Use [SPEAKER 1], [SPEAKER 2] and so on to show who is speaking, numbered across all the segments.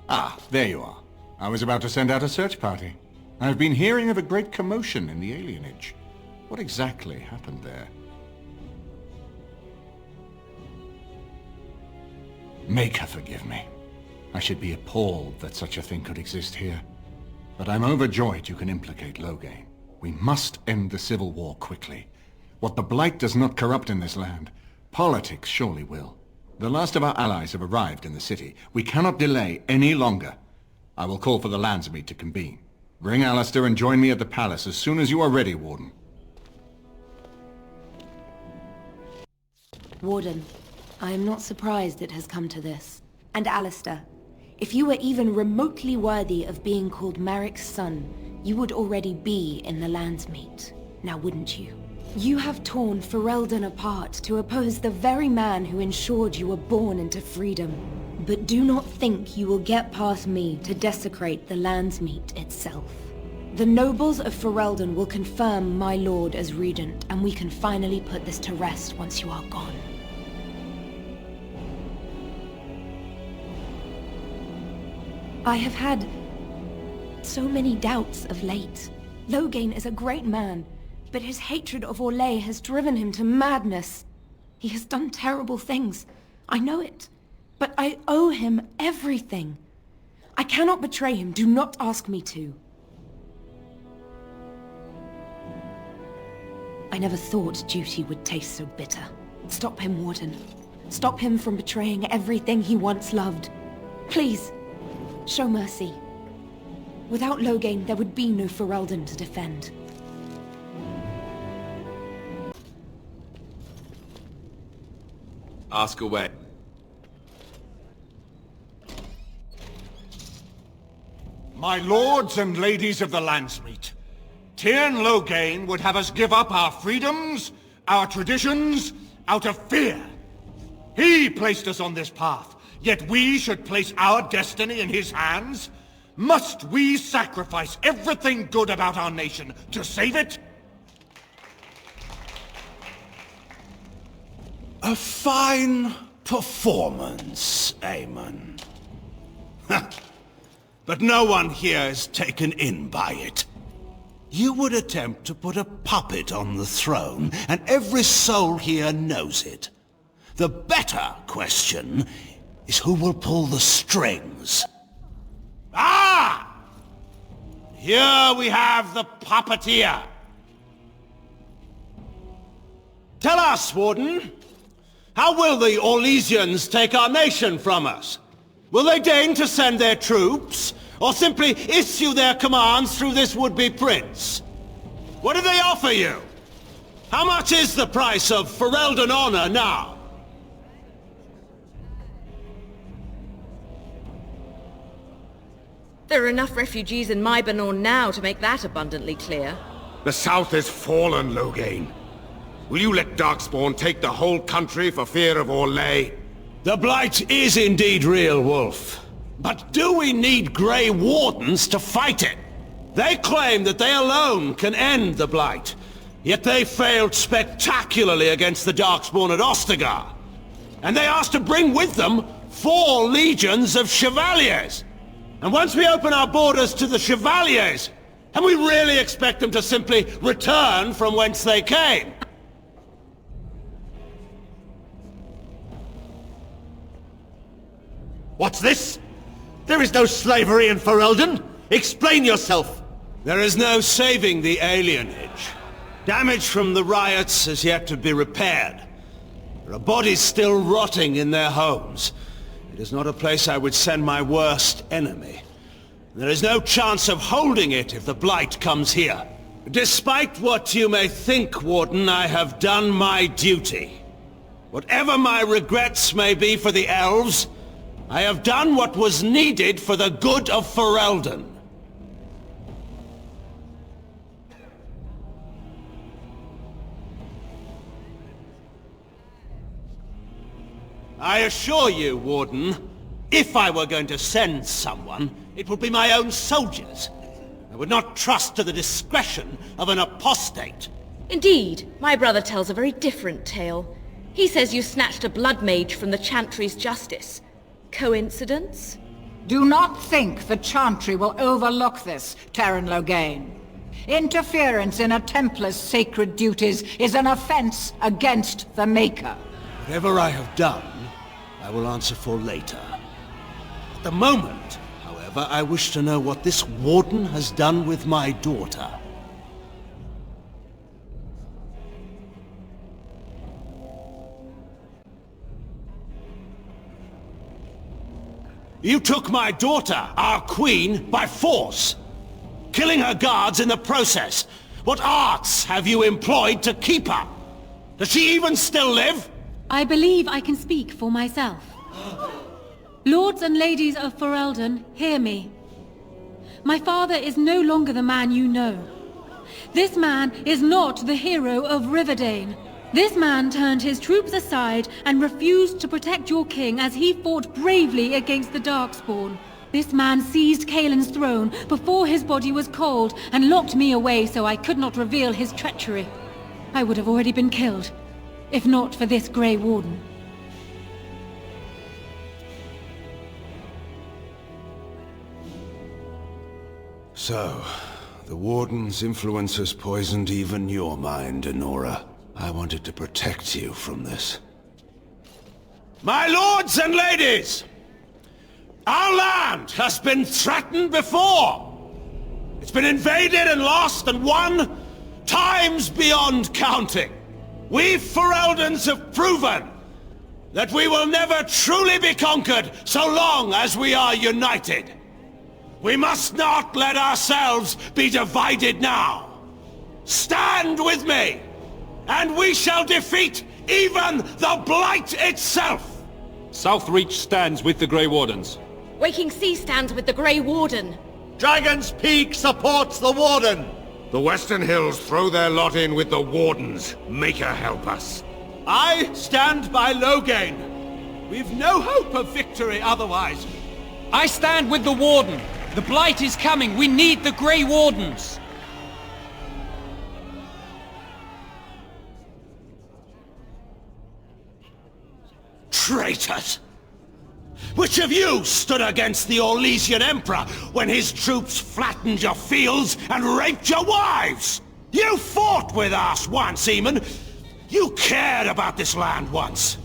[SPEAKER 1] Ah, there you are. I was about to send out a search party. I've been hearing of a great commotion in the alienage. What exactly happened there? Make her forgive me. I should be appalled that such a thing could exist here. But I'm overjoyed you can implicate Loghain. We must end the civil war quickly. What the Blight does not corrupt in this land, politics surely will. The last of our allies have arrived in the city. We cannot delay any longer. I will call for the Landsmeet to convene. Bring Alistair and join me at the palace as soon as you are ready, Warden.
[SPEAKER 2] Warden, I am not surprised it has come to this. And Alistair, if you were even remotely worthy of being called Marik's son, you would already be in the Landsmeet. Now wouldn't you? You have torn Ferelden apart to oppose the very man who ensured you were born into freedom. But do not think you will get past me to desecrate the Landsmeet itself. The nobles of Ferelden will confirm my lord as regent, and we can finally put this to rest once you are gone. I have had so many doubts of late. Loghain is a great man, but his hatred of Orlais has driven him to madness. He has done terrible things. I know it. But I owe him everything. I cannot betray him. Do not ask me to. I never thought duty would taste so bitter. Stop him, Warden. Stop him from betraying everything he once loved. Please, show mercy. Without Loghain, there would be no Ferelden to defend.
[SPEAKER 3] Ask away.
[SPEAKER 4] My lords and ladies of the Landsmeet, Tyrn Loghain would have us give up our freedoms, our traditions, out of fear. He placed us on this path, yet we should place our destiny in his hands? Must we sacrifice everything good about our nation to save it?
[SPEAKER 5] A fine performance, Aemon. But no one here is taken in by it. You would attempt to put a puppet on the throne, and every soul here knows it. The better question is who will pull the strings. Ah! Here we have the puppeteer. Tell us, Warden, how will the Orlesians take our nation from us? Will they deign to send their troops, or simply issue their commands through this would-be prince? What do they offer you? How much is the price of Ferelden honor now?
[SPEAKER 6] There are enough refugees in Mybanor now to make that abundantly clear.
[SPEAKER 3] The South is fallen, Loghain. Will you let Darkspawn take the whole country for fear of Orlais?
[SPEAKER 5] The Blight is indeed real, Wolf. But do we need Grey Wardens to fight it? They claim that they alone can end the Blight, yet they failed spectacularly against the Darkspawn at Ostagar. And they asked to bring with them 4 legions of Chevaliers. And once we open our borders to the Chevaliers, can we really expect them to simply return from whence they came?
[SPEAKER 7] What's this? There is no slavery in Ferelden! Explain yourself!
[SPEAKER 5] There is no saving the alienage. Damage from the riots has yet to be repaired. There are bodies still rotting in their homes. It is not a place I would send my worst enemy. There is no chance of holding it if the Blight comes here. Despite what you may think, Warden, I have done my duty. Whatever my regrets may be for the elves, I have done what was needed for the good of Ferelden. I assure you, Warden, if I were going to send someone, it would be my own soldiers. I would not trust to the discretion of an apostate.
[SPEAKER 6] Indeed, my brother tells a very different tale. He says you snatched a blood mage from the Chantry's justice. Coincidence?
[SPEAKER 8] Do not think the Chantry will overlook this, Terran Loghain. Interference in a Templar's sacred duties is an offense against the Maker.
[SPEAKER 5] Whatever I have done, I will answer for later. At the moment, however, I wish to know what this Warden has done with my daughter. You took my daughter, our queen, by force, killing her guards in the process. What arts have you employed to keep her? Does she even still live?
[SPEAKER 9] I believe I can speak for myself. Lords and ladies of Ferelden, hear me. My father is no longer the man you know. This man is not the hero of Riverdane. This man turned his troops aside and refused to protect your king as he fought bravely against the Darkspawn. This man seized Kaelin's throne before his body was cold and locked me away so I could not reveal his treachery. I would have already been killed, if not for this Grey Warden.
[SPEAKER 5] So, the Warden's influence has poisoned even your mind, Enora. I wanted to protect you from this. My lords and ladies! Our land has been threatened before! It's been invaded and lost and won times beyond counting. We Fereldans have proven that we will never truly be conquered so long as we are united. We must not let ourselves be divided now. Stand with me, and we shall defeat even the Blight itself!
[SPEAKER 10] Southreach stands with the Grey Wardens.
[SPEAKER 6] Waking Sea stands with the Grey Warden.
[SPEAKER 7] Dragon's Peak supports the Warden!
[SPEAKER 3] The Western Hills throw their lot in with the Wardens. Make her help us.
[SPEAKER 7] I stand by Loghain. We've no hope of victory otherwise.
[SPEAKER 11] I stand with the Warden. The Blight is coming. We need the Grey Wardens.
[SPEAKER 5] Traitors! Which of you stood against the Orlesian Emperor when his troops flattened your fields and raped your wives? You fought with us once, Eamon. You cared about this land once,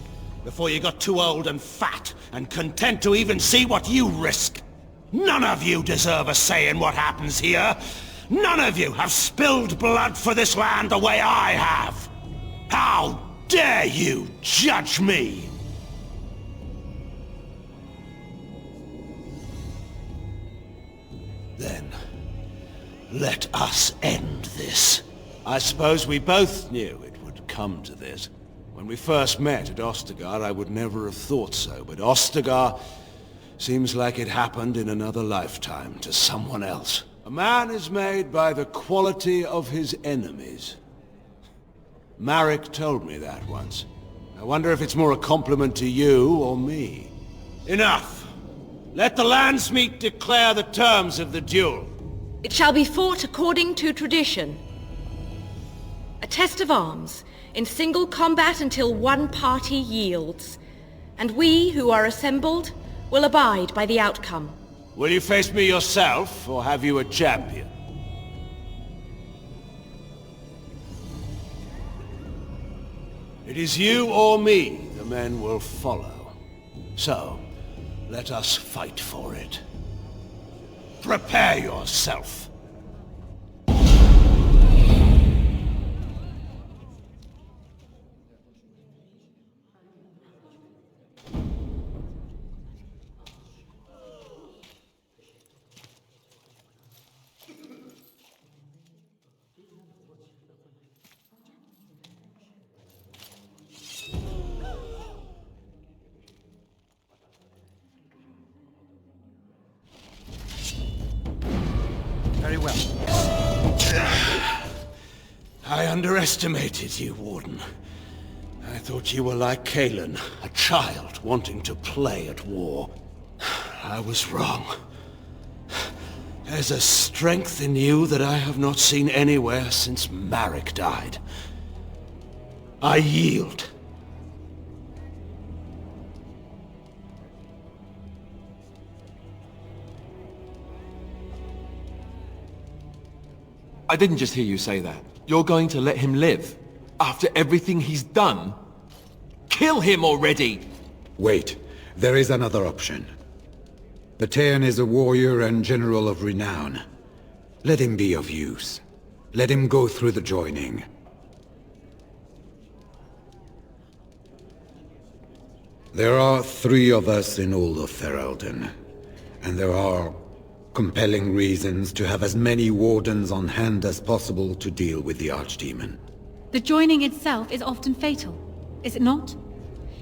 [SPEAKER 5] before you got too old and fat and content to even see what you risk. None of you deserve a say in what happens here. None of you have spilled blood for this land the way I have. How dare you judge me? Then, let us end this. I suppose we both knew it would come to this. When we first met at Ostagar, I would never have thought so, but Ostagar seems like it happened in another lifetime to someone else. A man is made by the quality of his enemies. Marek told me that once. I wonder if it's more a compliment to you or me. Enough! Let the Landsmeet declare the terms of the duel.
[SPEAKER 6] It shall be fought according to tradition. A test of arms, in single combat until one party yields. And we, who are assembled, will abide by the outcome.
[SPEAKER 5] Will you face me yourself, or have you a champion? It is you or me the men will follow. So, let us fight for it. Prepare yourself.
[SPEAKER 7] Very well.
[SPEAKER 5] I underestimated you, Warden. I thought you were like Kaelin, a child wanting to play at war. I was wrong. There's a strength in you that I have not seen anywhere since Marek died. I yield.
[SPEAKER 12] I didn't just hear you say that. You're going to let him live? After everything he's done? Kill him already!
[SPEAKER 13] Wait, there is another option. Bataeon is a warrior and general of renown. Let him be of use. Let him go through the joining. There are 3 of us in all of Ferelden, and there are compelling reasons to have as many wardens on hand as possible to deal with the Archdemon.
[SPEAKER 9] The joining itself is often fatal, is it not?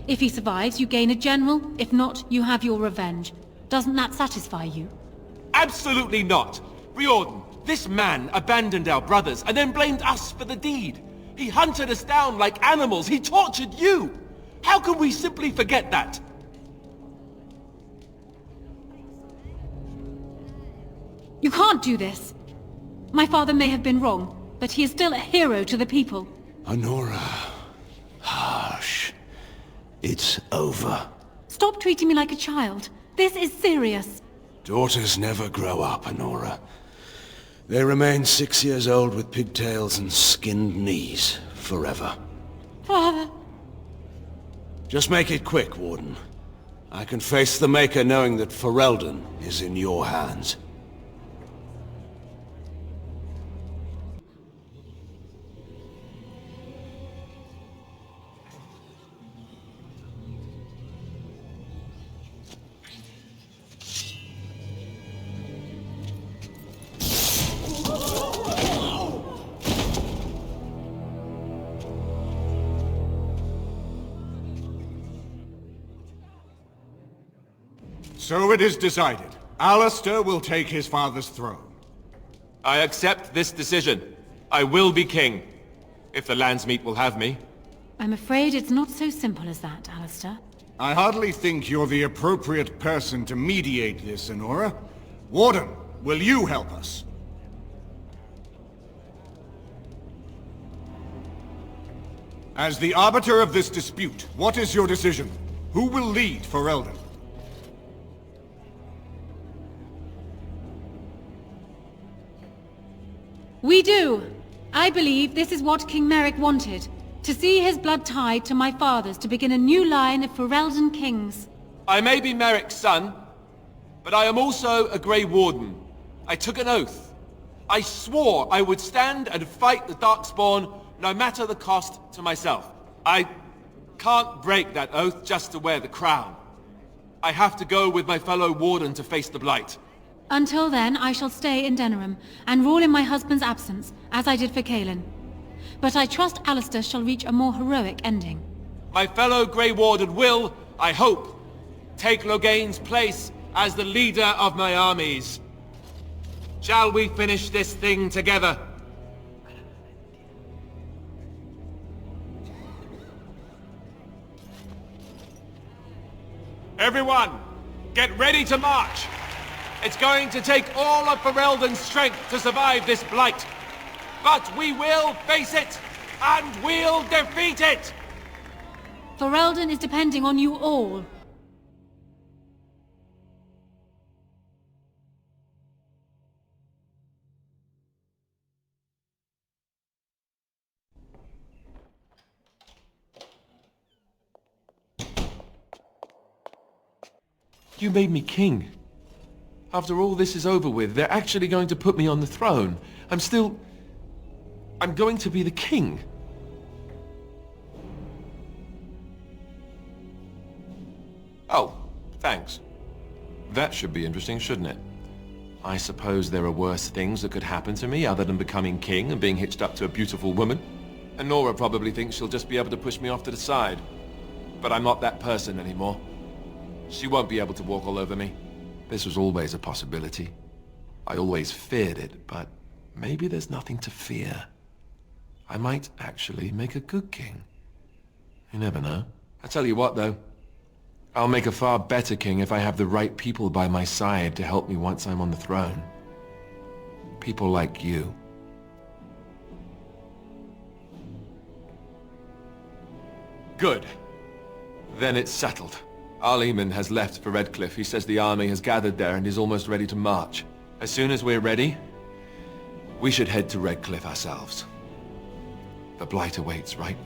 [SPEAKER 9] If he survives, you gain a general. If not, you have your revenge. Doesn't that satisfy you?
[SPEAKER 12] Absolutely not! Riordan, this man abandoned our brothers and then blamed us for the deed. He hunted us down like animals. He tortured you! How can we simply forget that?
[SPEAKER 9] You can't do this. My father may have been wrong, but he is still a hero to the people.
[SPEAKER 5] Honora. Hush. It's over.
[SPEAKER 9] Stop treating me like a child. This is serious.
[SPEAKER 5] Daughters never grow up, Honora. They remain 6 years old with pigtails and skinned knees forever.
[SPEAKER 9] Father.
[SPEAKER 5] Just make it quick, Warden. I can face the Maker knowing that Ferelden is in your hands.
[SPEAKER 4] So it is decided. Alistair will take his father's throne.
[SPEAKER 12] I accept this decision. I will be king, if the Landsmeet will have me.
[SPEAKER 9] I'm afraid it's not so simple as that, Alistair.
[SPEAKER 4] I hardly think you're the appropriate person to mediate this, Honora. Warden, will you help us? As the arbiter of this dispute, what is your decision? Who will lead Ferelden?
[SPEAKER 9] We do! I believe this is what King Merrick wanted. To see his blood tied to my father's to begin a new line of Ferelden kings.
[SPEAKER 12] I may be Merrick's son, but I am also a Grey Warden. I took an oath. I swore I would stand and fight the Darkspawn, no matter the cost to myself. I can't break that oath just to wear the crown. I have to go with my fellow Warden to face the Blight.
[SPEAKER 9] Until then, I shall stay in Denerim, and rule in my husband's absence, as I did for Kaelin. But I trust Alistair shall reach a more heroic ending.
[SPEAKER 12] My fellow Grey Warden will, I hope, take Logain's place as the leader of my armies. Shall we finish this thing together? Everyone, get ready to march! It's going to take all of Ferelden's strength to survive this blight. But we will face it, and we'll defeat it!
[SPEAKER 9] Ferelden is depending on you all.
[SPEAKER 12] You made me king. After all this is over with, they're actually going to put me on the throne. I'm going to be the king. Oh, thanks. That should be interesting, shouldn't it? I suppose there are worse things that could happen to me other than becoming king and being hitched up to a beautiful woman. And Nora probably thinks she'll just be able to push me off to the side. But I'm not that person anymore. She won't be able to walk all over me. This was always a possibility. I always feared it, but maybe there's nothing to fear. I might actually make a good king. You never know. I tell you what, though. I'll make a far better king if I have the right people by my side to help me once I'm on the throne. People like you. Good. Then it's settled. Arleman has left for Redcliffe. He says the army has gathered there and is almost ready to march. As soon as we're ready, We should head to Redcliffe ourselves. The Blight awaits, right?